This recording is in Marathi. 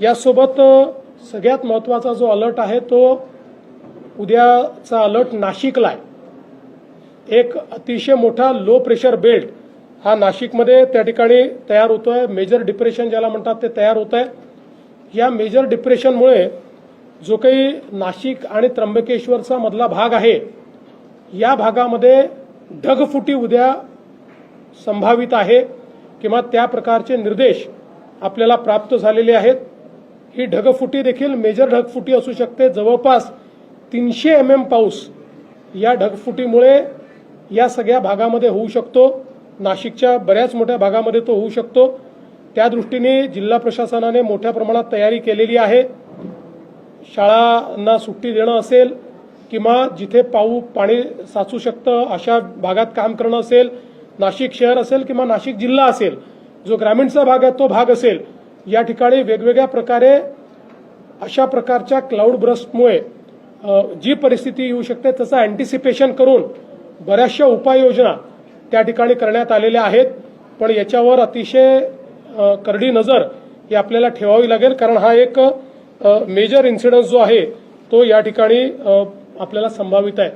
यासोबत सगळ्यात महत्त्वाचा जो अलर्ट आहे तो उद्याचा अलर्ट नाशिकला आहे। एक अतिशय मोठा लो प्रेशर बेल्ट हा नाशिकमध्ये त्या ठिकाणी तयार होतोय। मेजर डिप्रेशन ज्याला म्हणतात ते तयार होत आहे। या मेजर डिप्रेशनमुळे जो काही नाशिक आणि त्र्यंबकेश्वरचा मधला भाग आहे या भागामध्ये ढगफुटी उद्या संभावित आहे किंवा त्या प्रकारचे निर्देश आपल्याला प्राप्त झालेले आहेत। ही ढगफुटी देखील मेजर ढगफुटी असू शकते। जवळपास 300 mm पाऊस या ढगफुटीमुळे या सगळ्या भागामध्ये होऊ शकतो। नाशिकच्या बऱ्याच मोठ्या भागामध्ये तो होऊ शकतो। त्या दृष्टीने जिल्हा प्रशासनाने मोठ्या प्रमाणात तयारी केलेली आहे। शाळांना सुट्टी देणं असेल किंवा जिथे पाणी साचू शकतं अशा भागात काम करणं असेल, नाशिक शहर असेल किंवा नाशिक जिल्हा असेल, जो ग्रामीणचा भाग आहे तो भाग असेल, या ठिकाणी वेगवेगळ्या प्रकारे अशा प्रकारच्या क्लाउड ब्रस्टमुळे जी परिस्थिती येऊ शकते त्याचं अँटिसिपेशन करून बऱ्याचशा उपाययोजना त्या ठिकाणी करण्यात आलेल्या आहेत। पण याच्यावर अतिशय करडी नजर ही आपल्याला ठेवावी लागेल, कारण हा एक मेजर इन्सिडेंट जो आहे तो या ठिकाणी आपल्याला संभावित आहे।